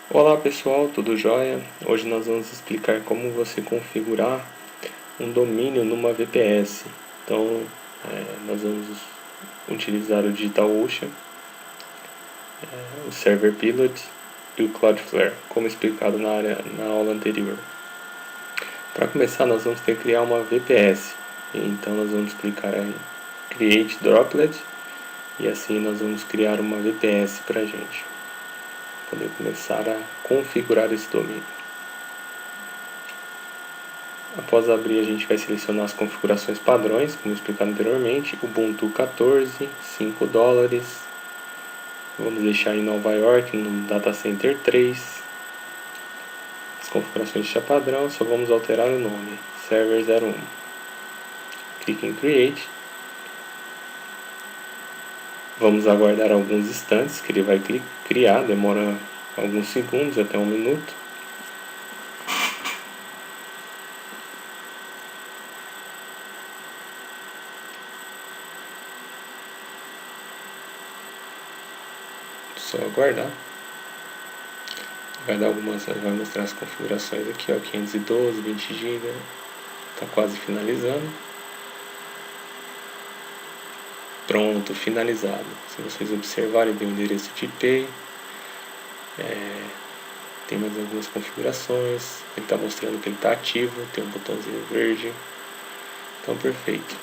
Olá pessoal, tudo jóia? Hoje nós vamos explicar como você configurar um domínio numa VPS. Então, nós vamos utilizar o DigitalOcean, o Server Pilot e o Cloudflare, como explicado na aula anterior. Para começar, nós vamos ter que criar uma VPS. Então, nós vamos clicar em Create Droplet e assim nós vamos criar uma VPS para a gente poder começar a configurar esse domínio. Após abrir, a gente vai selecionar as configurações padrões, como explicado anteriormente, Ubuntu 14, $5, vamos deixar em Nova York, no Data Center 3, as configurações de padrão, só vamos alterar o nome, Server 01, clique em Create, vamos aguardar alguns instantes que ele vai criar, demora alguns segundos, até 1 minuto. Só aguardar. Vai mostrar as configurações aqui, ó, 512, 20 GB, está quase finalizando. Pronto, finalizado. Se vocês observarem, tem o endereço de IP, tem mais algumas configurações, ele está mostrando que ele está ativo, tem um botãozinho verde, então perfeito.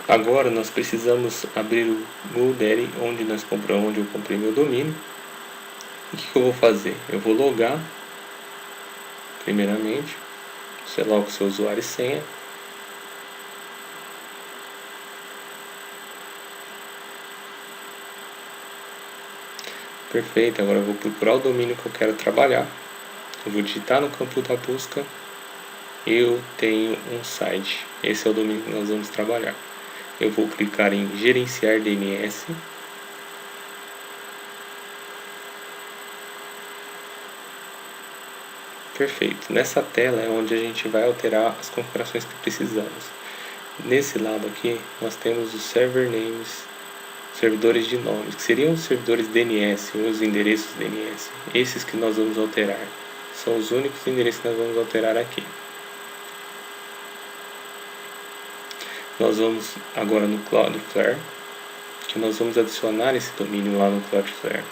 Agora nós precisamos abrir o GoDaddy, onde eu comprei meu domínio. O que eu vou fazer? Eu vou logar, primeiramente, você loga o seu usuário e senha. Perfeito, agora eu vou procurar o domínio que eu quero trabalhar. Eu vou digitar no campo da busca, eu tenho um site, esse é o domínio que nós vamos trabalhar. Eu vou clicar em gerenciar DNS. Perfeito, nessa tela é onde a gente vai alterar as configurações que precisamos. Nesse lado aqui nós temos os server names, servidores de nomes, que seriam os servidores DNS, os endereços DNS. Esses que nós vamos alterar, são os únicos endereços que nós vamos alterar aqui. Nós vamos agora no Cloudflare, que nós vamos adicionar esse domínio lá no Cloudflare.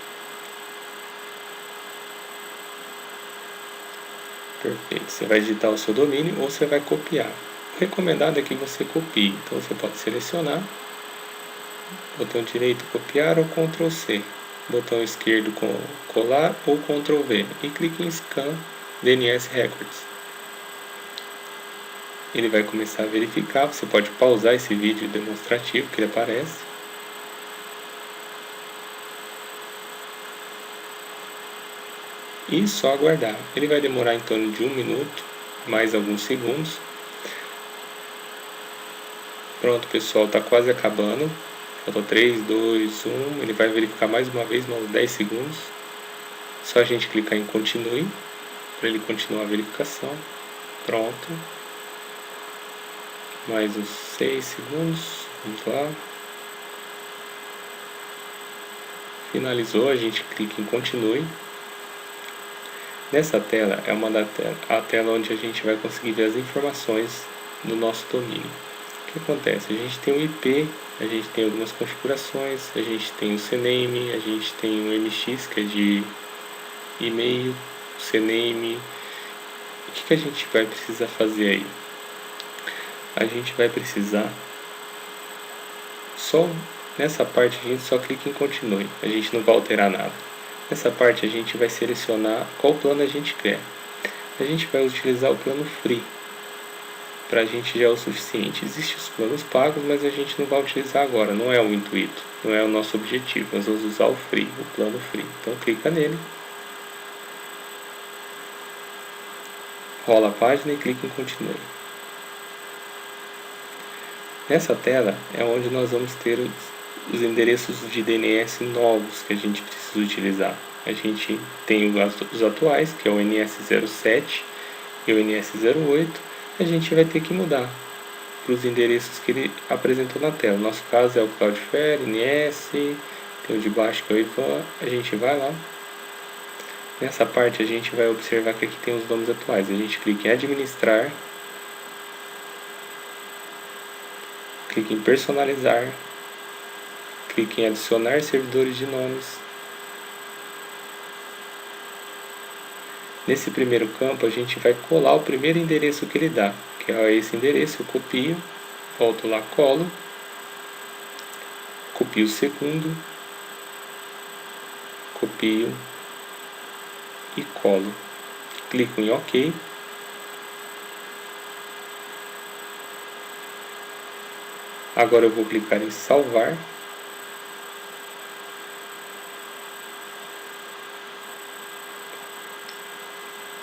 Perfeito, você vai digitar o seu domínio ou você vai copiar. O recomendado é que você copie, então você pode selecionar, botão direito copiar ou Ctrl C, botão esquerdo colar ou Ctrl V e clique em Scan DNS Records. Ele vai começar a verificar, você pode pausar esse vídeo demonstrativo que ele aparece. E só aguardar. Ele vai demorar em torno de 1 minuto, mais alguns segundos. Pronto pessoal, está quase acabando. Faltou 3, 2, 1, ele vai verificar mais uma vez, mais 10 segundos. Só a gente clicar em continue, para ele continuar a verificação. Pronto. Mais uns 6 segundos, vamos lá. Finalizou, a gente clica em continue. Nessa tela é a tela onde a gente vai conseguir ver as informações do nosso domínio. O que acontece? A gente tem o IP, a gente tem algumas configurações, a gente tem o CNAME, a gente tem o MX, que é de e-mail, CNAME. O que a gente vai precisar fazer aí? A gente vai precisar, só nessa parte a gente só clica em continue, a gente não vai alterar nada. Nessa parte a gente vai selecionar qual plano a gente quer. A gente vai utilizar o plano Free, para a gente já é o suficiente. Existem os planos pagos, mas a gente não vai utilizar agora, não é o intuito, não é o nosso objetivo. Nós vamos usar o Free, o plano Free. Então clica nele, rola a página e clica em continue. Nessa tela é onde nós vamos ter os endereços de DNS novos que a gente precisa utilizar. A gente tem os atuais, que é o NS07 e o NS08. A gente vai ter que mudar para os endereços que ele apresentou na tela. No nosso caso é o Cloudflare, NS, tem o de baixo que é o Ivan. A gente vai lá, Nessa parte a gente vai observar que aqui tem os nomes atuais. A gente clica em administrar, clica em personalizar, clica em adicionar servidores de nomes. Nesse primeiro campo a gente vai colar o primeiro endereço que ele dá, que é esse endereço. Eu copio, volto lá, colo, copio o segundo, copio e colo. Clico em OK. Agora eu vou clicar em salvar.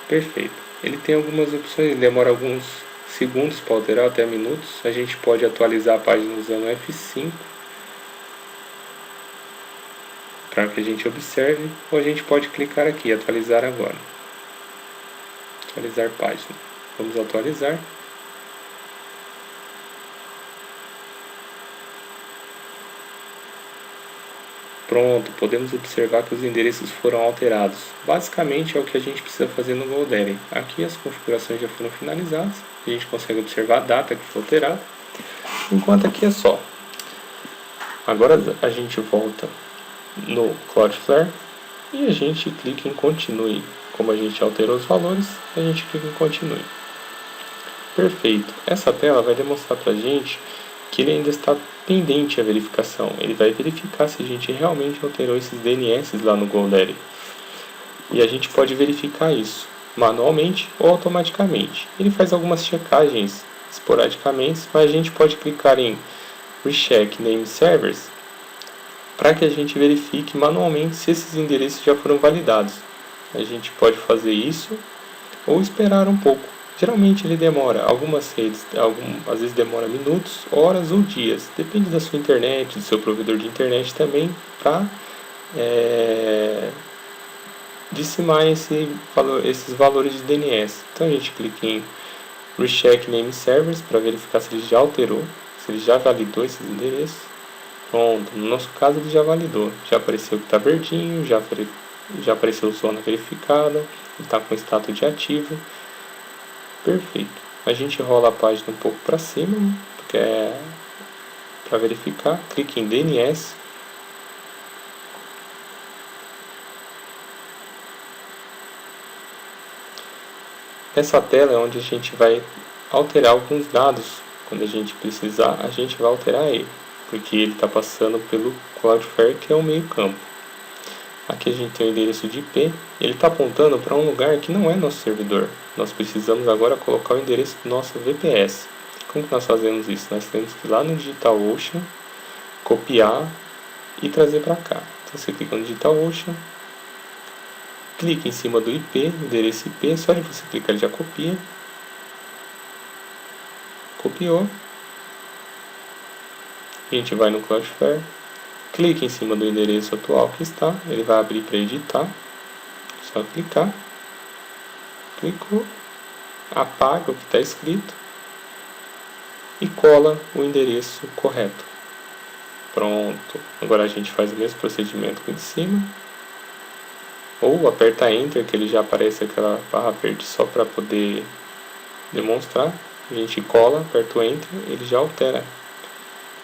Perfeito. Ele tem algumas opções, demora alguns segundos para alterar, até minutos. A gente pode atualizar a página usando F5 para que a gente observe, ou a gente pode clicar aqui, atualizar agora. Atualizar página. Vamos atualizar. Pronto, podemos observar que os endereços foram alterados. Basicamente é o que a gente precisa fazer no GoDaddy. Aqui as configurações já foram finalizadas. A gente consegue observar a data que foi alterada. Enquanto aqui é só. Agora a gente volta no Cloudflare e a gente clica em Continue. Como a gente alterou os valores, a gente clica em Continue. Perfeito. Essa tela vai demonstrar para a gente que ele ainda está pendente a verificação. Ele vai verificar se a gente realmente alterou esses DNS lá no GoDaddy. E a gente pode verificar isso manualmente ou automaticamente. Ele faz algumas checagens esporadicamente, mas a gente pode clicar em Recheck Name Servers para que a gente verifique manualmente se esses endereços já foram validados. A gente pode fazer isso ou esperar um pouco. Geralmente ele demora, algumas redes, às vezes demora minutos, horas ou dias. Depende da sua internet, do seu provedor de internet também, para dicimar esses valores de DNS. Então a gente clica em Recheck Name Servers para verificar se ele já alterou, se ele já validou esses endereços. Pronto, no nosso caso ele já validou. Já apareceu que está verdinho, já apareceu zona verificada, ele está com status de ativo. Perfeito. A gente rola a página um pouco para cima, porque é para verificar. Clique em DNS. Essa tela é onde a gente vai alterar alguns dados. Quando a gente precisar, a gente vai alterar ele, porque ele está passando pelo Cloudflare, que é o meio campo. Aqui a gente tem o endereço de IP, ele está apontando para um lugar que não é nosso servidor. Nós precisamos agora colocar o endereço do nosso VPS. Como que nós fazemos isso? Nós temos que ir lá no DigitalOcean, copiar e trazer para cá. Então você clica no DigitalOcean, clica em cima do IP, endereço IP, só de você clicar ele já copia. Copiou. A gente vai no Cloudflare. Clique em cima do endereço atual que está, ele vai abrir para editar, só clicar, clicou, apaga o que está escrito e cola o endereço correto. Pronto, agora a gente faz o mesmo procedimento aqui em cima, ou aperta Enter, que ele já aparece aquela barra verde só para poder demonstrar. A gente cola, aperta o Enter, ele já altera.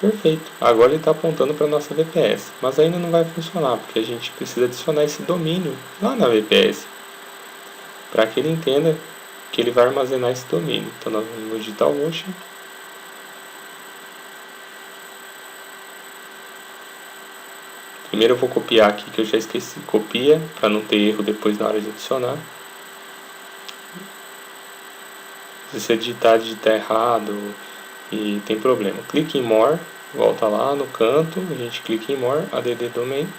Perfeito, agora ele está apontando para a nossa VPS, mas ainda não vai funcionar, porque a gente precisa adicionar esse domínio lá na VPS, para que ele entenda que ele vai armazenar esse domínio. Então nós vamos no DigitalOcean, primeiro eu vou copiar aqui que eu já esqueci, copia, para não ter erro depois na hora de adicionar. Se você digitar errado e tem problema, clique em More, volta lá no canto, a gente clica em More, add domain,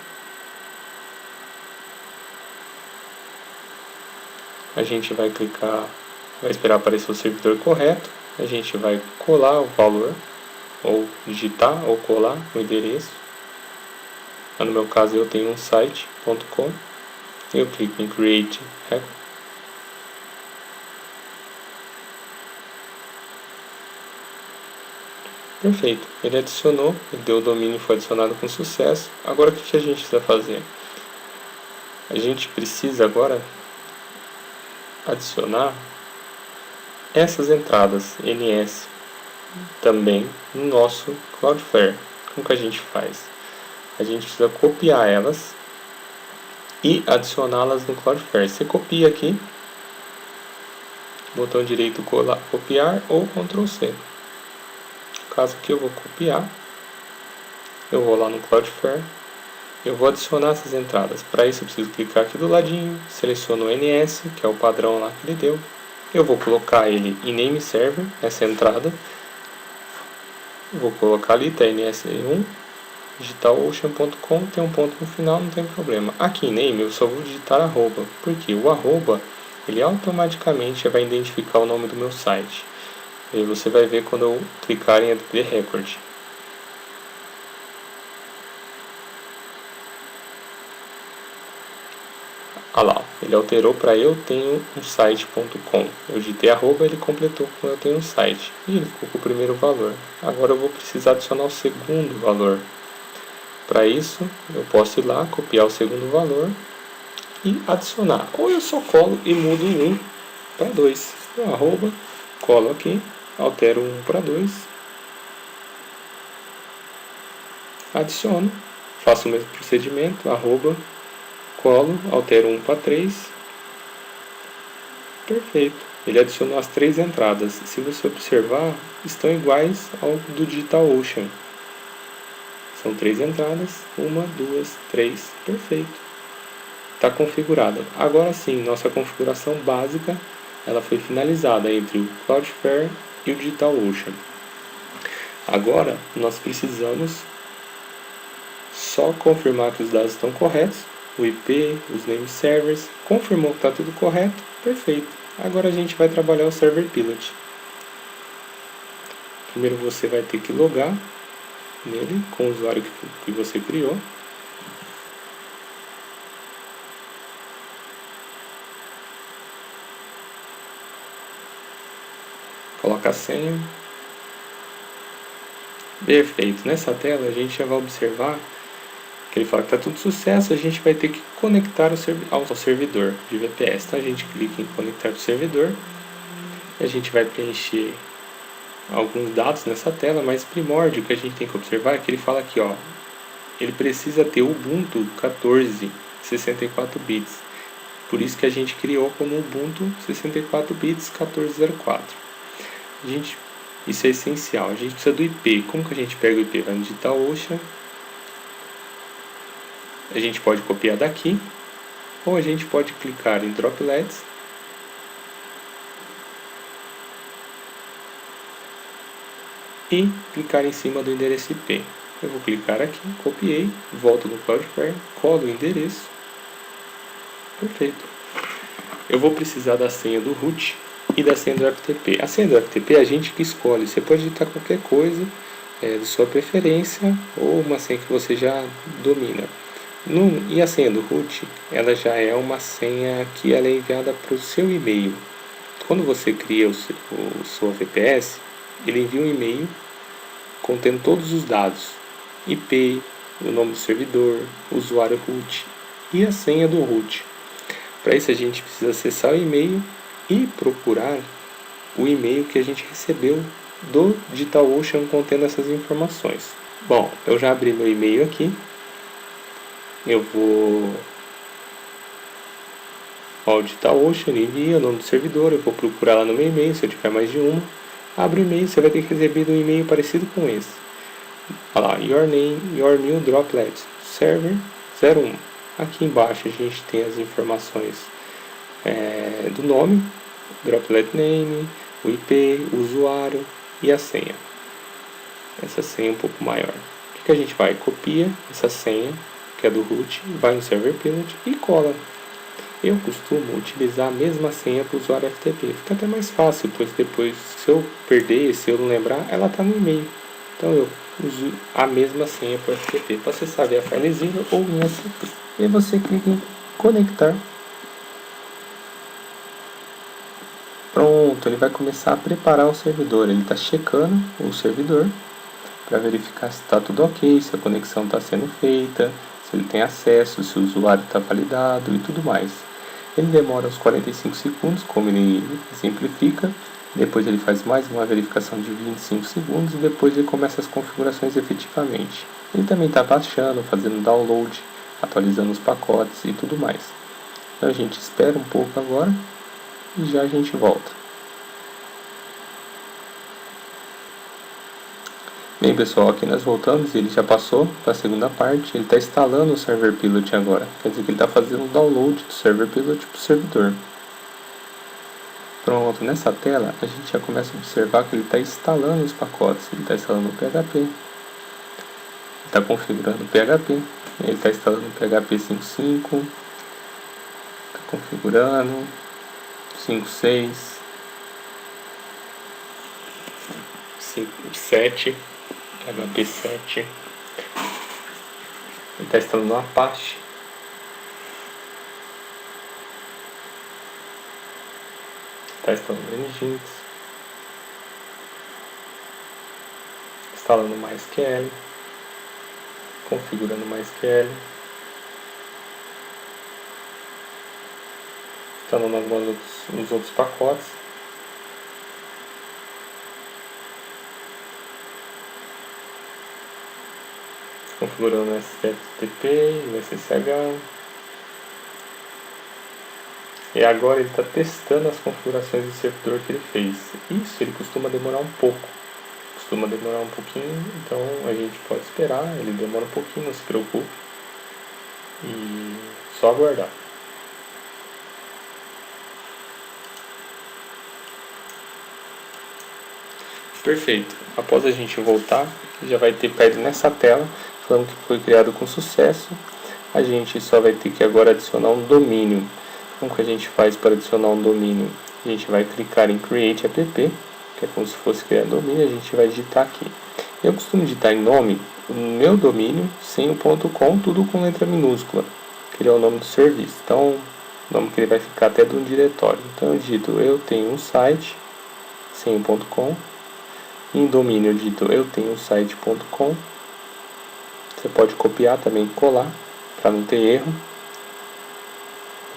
a gente vai clicar, vai esperar aparecer o servidor correto, a gente vai colar o valor, ou digitar ou colar o endereço. No meu caso eu tenho um site.com, eu clico em Create Record. Perfeito, ele adicionou, ele deu o domínio, foi adicionado com sucesso. Agora o que a gente precisa fazer? a gente precisa agora adicionar essas entradas NS também no nosso Cloudflare. Como que a gente faz? A gente precisa copiar elas e adicioná-las no Cloudflare. Você copia aqui, botão direito copiar ou Ctrl C. No caso aqui eu vou copiar, eu vou lá no Cloudflare, eu vou adicionar essas entradas. Para isso eu preciso clicar aqui do ladinho, seleciono o NS, que é o padrão lá que ele deu. Eu vou colocar ele em name server, essa entrada. Vou colocar ali, tá NS1, digitalocean.com, tem um ponto no final, não tem problema. Aqui em name eu só vou digitar arroba, porque o arroba, ele automaticamente vai identificar o nome do meu site. E você vai ver quando eu clicar em Add Record. Ah lá, ele alterou para eu tenho um site.com. Eu digitei arroba, ele completou com eu tenho um site. E ele ficou com o primeiro valor. Agora eu vou precisar adicionar o segundo valor. Para isso, eu posso ir lá, copiar o segundo valor e adicionar. Ou eu só colo e mudo 1 para 2. O arroba, colo aqui, altero 1 para 2. Adiciono, faço o mesmo procedimento, arroba, colo, altero 1 para 3. Perfeito. Ele adicionou as 3 entradas. Se você observar, estão iguais ao do DigitalOcean. São 3 entradas. 1, 2, 3. Perfeito. Está configurada. Agora sim, nossa configuração básica ela foi finalizada entre o Cloudflare e o DigitalOcean. Agora nós precisamos só confirmar que os dados estão corretos. O IP, os name servers, confirmou que está tudo correto, perfeito. Agora a gente vai trabalhar o Server Pilot. Primeiro você vai ter que logar nele com o usuário que você criou. Coloca a senha. Perfeito. Nessa tela a gente já vai observar que ele fala que está tudo sucesso, a gente vai ter que conectar ao servidor de VPS. Então a gente clica em conectar ao servidor, a gente vai preencher alguns dados nessa tela, mas primórdio que a gente tem que observar é que ele fala aqui, ó, ele precisa ter Ubuntu 14 64 bits. Por isso que a gente criou como Ubuntu 64 bits 1404. Isso é essencial. A gente precisa do IP. Como que a gente pega o IP? Vai no DigitalOcean. A gente pode copiar daqui, ou a gente pode clicar em Droplets e clicar em cima do endereço IP. Eu vou clicar aqui, copiei, volto no Cloudflare, colo o endereço. Perfeito. Eu vou precisar da senha do root e da senha do FTP. A senha do FTP é a gente que escolhe. Você pode digitar qualquer coisa de sua preferência ou uma senha que você já domina. E a senha do root, ela já é uma senha que ela é enviada para o seu e-mail. Quando você cria o seu VPS, ele envia um e-mail contendo todos os dados, IP, o nome do servidor, usuário root e a senha do root. Para isso a gente precisa acessar o e-mail e procurar o e-mail que a gente recebeu do DigitalOcean contendo essas informações. Bom, eu já abri meu e-mail aqui. Eu vou ao DigitalOcean, envia o nome do servidor, eu vou procurar lá no meu e-mail, se eu tiver mais de uma. Abre o e-mail, você vai ter que receber um e-mail parecido com esse. Olha lá, your name, your new droplet, server 01. Aqui embaixo a gente tem as informações do nome, droplet name, o IP, o usuário e a senha. Essa senha é um pouco maior. O que a gente vai? Copia essa senha, que é do root, vai no Server Pilot e cola. Eu costumo utilizar a mesma senha para o usuário FTP. Fica até mais fácil, pois depois, se eu perder, se eu não lembrar, ela está no e-mail. Então eu uso a mesma senha para o FTP, para acessar via FileZilla ou em FTP. E você clica em conectar. Pronto, ele vai começar a preparar o servidor. Ele está checando o servidor para verificar se está tudo ok, se a conexão está sendo feita, se ele tem acesso, se o usuário está validado e tudo mais. Ele demora uns 45 segundos, como ele simplifica. Depois ele faz mais uma verificação de 25 segundos e depois ele começa as configurações efetivamente. Ele também está baixando, fazendo download, atualizando os pacotes e tudo mais. Então a gente espera um pouco agora e já a gente volta. Bem pessoal, aqui nós voltamos e ele já passou para a segunda parte. Ele está instalando o Server Pilot agora. Quer dizer que ele está fazendo o download do Server Pilot para o servidor. Pronto, nessa tela a gente já começa a observar que ele está instalando os pacotes. Ele está instalando o PHP. Ele está configurando o PHP. Ele está instalando o PHP 5.5. Está configurando 5.6. 5.7. PHP 7. Ele está instalando o Apache. Está instalando o Nginx. Instalando o MySQL. Configurando o MySQL. Instalando alguns outros pacotes. Configurando o SFTP, o SSH. E agora ele está testando as configurações do servidor que ele fez. Isso ele costuma demorar um pouco. Costuma demorar um pouquinho, então a gente pode esperar. Ele demora um pouquinho, não se preocupe. E só aguardar. Perfeito. Após a gente voltar, já vai ter caído nessa tela, falando que foi criado com sucesso. A gente só vai ter que agora adicionar um domínio. Como que a gente faz para adicionar um domínio? A gente vai clicar em Create App, que é como se fosse criar domínio, a gente vai digitar aqui. Eu costumo digitar em nome o meu domínio, sem o .com, tudo com letra minúscula, que ele é o nome do serviço. Então, o nome que ele vai ficar até de um diretório. Então, eu digito eu tenho um site, sem o .com. Em domínio eu digito eu tenho um site.com. Você pode copiar também e colar, para não ter erro.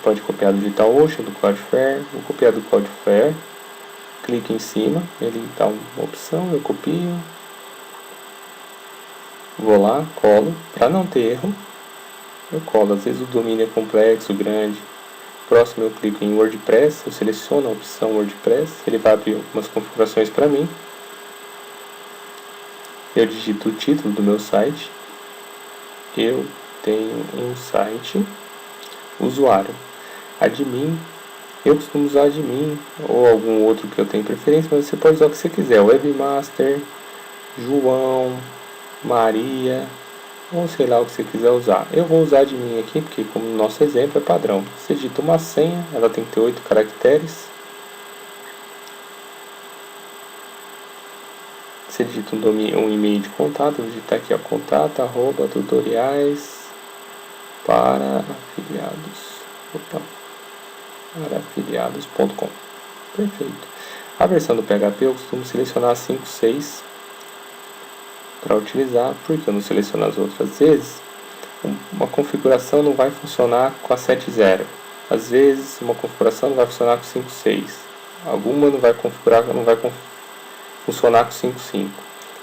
Pode copiar do DigitalOcean, do Cloudflare. Vou copiar do Cloudflare. Clique em cima, ele dá uma opção, eu copio. Vou lá, colo, para não ter erro. Eu colo, às vezes o domínio é complexo, grande. Próximo eu clico em WordPress, eu seleciono a opção WordPress, ele vai abrir algumas configurações para mim. Eu digito o título do meu site. Eu tenho um site. Usuário. Admin. Eu costumo usar admin ou algum outro que eu tenho preferência, mas você pode usar o que você quiser. Webmaster, João, Maria, ou sei lá o que você quiser usar. Eu vou usar admin aqui porque, como no nosso exemplo, é padrão. Você digita uma senha, ela tem que ter 8 caracteres. Você digita um e-mail de contato, eu vou digitar aqui, ó, contato@tutoriais para afiliados.com. Perfeito. A versão do PHP eu costumo selecionar a 5.6 para utilizar, porque eu não seleciono as outras vezes. Uma configuração não vai funcionar com a 7.0. Às vezes uma configuração não vai funcionar com 5.6. Alguma não vai funcionar com 5.5.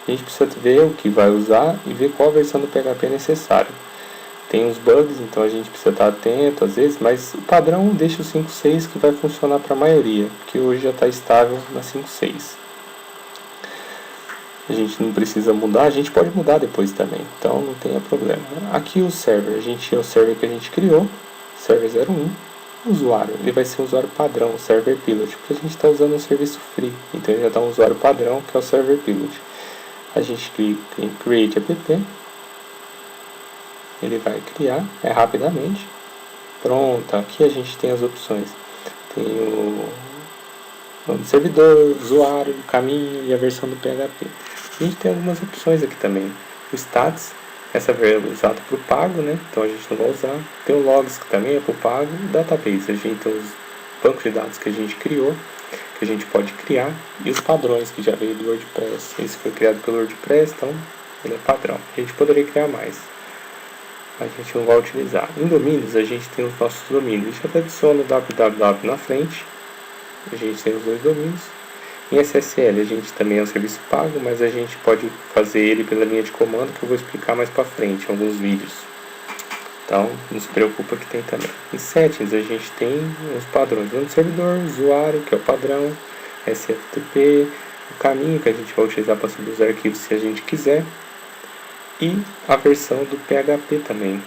A gente precisa ver o que vai usar e ver qual versão do PHP é necessário. Tem uns bugs, então a gente precisa estar atento às vezes, mas o padrão deixa o 5.6 que vai funcionar para a maioria, que hoje já está estável na 5.6. A gente não precisa mudar, a gente pode mudar depois também, então não tem problema. Aqui o server, é o server que a gente criou, server 01. O usuário, ele vai ser um usuário padrão, Server Pilot, porque a gente está usando um serviço free, então ele já dá um usuário padrão que é o Server Pilot. A gente clica em Create App. Ele vai criar, rapidamente. Pronto, aqui a gente tem as opções. Tem o nome do servidor, usuário, o caminho e a versão do PHP. A gente tem algumas opções aqui também. O status, essa é usada para o pago, né? Então a gente não vai usar. Tem o logs, que também é para o pago. O database, a gente tem os bancos de dados que a gente criou, que a gente pode criar. E os padrões que já veio do WordPress. Esse foi criado pelo WordPress, então ele é padrão. A gente poderia criar mais. a gente não vai utilizar. Em domínios, a gente tem os nossos domínios. A gente adiciona o www na frente. A gente tem os dois domínios. Em SSL, a gente também é um serviço pago, mas a gente pode fazer ele pela linha de comando, que eu vou explicar mais para frente em alguns vídeos. Então, não se preocupa que tem também. Em settings, a gente tem os padrões do servidor, usuário, que é o padrão, SFTP, o caminho que a gente vai utilizar para subir os arquivos se a gente quiser, e a versão do PHP também.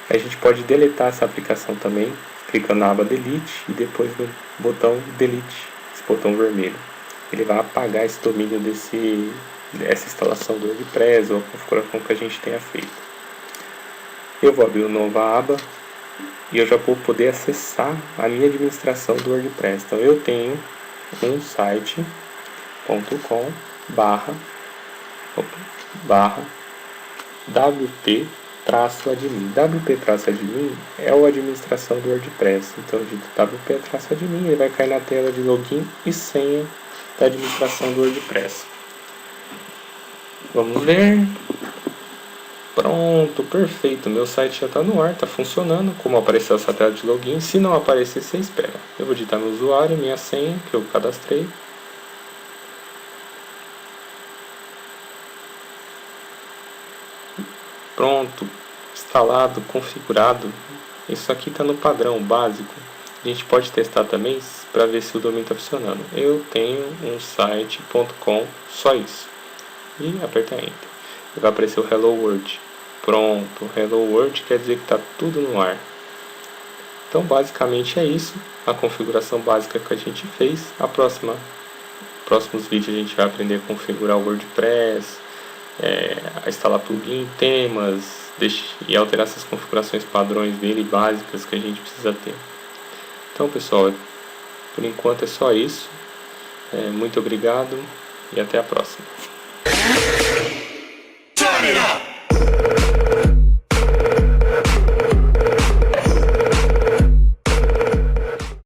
A gente pode deletar essa aplicação também, clicando na aba Delete e depois no botão Delete, esse botão vermelho. Ele vai apagar esse domínio dessa instalação do WordPress ou a configuração que a gente tenha feito. Eu vou abrir uma nova aba e eu já vou poder acessar a minha administração do WordPress. Então eu tenho um site.com barra wp-admin. wp-admin é a administração do WordPress. Então eu digito wp-admin, ele vai cair na tela de login e senha da administração do WordPress. Vamos ver. Pronto, perfeito. Meu site já está no ar, está funcionando. Como apareceu essa tela de login, se não aparecer, você espera. Eu vou digitar meu usuário, minha senha, que eu cadastrei. Pronto, instalado, configurado. Isso aqui está no padrão básico. A gente pode testar também para ver se o domínio está funcionando. Eu tenho um site.com, só isso. E aperta Enter. Vai aparecer o Hello World. Pronto, Hello World quer dizer que está tudo no ar. Então basicamente é isso, a configuração básica que a gente fez. Próximos vídeos a gente vai aprender a configurar o WordPress, a instalar plugin, temas e alterar essas configurações padrões dele básicas que a gente precisa ter. Então pessoal, por enquanto é só isso. Muito obrigado e até a próxima.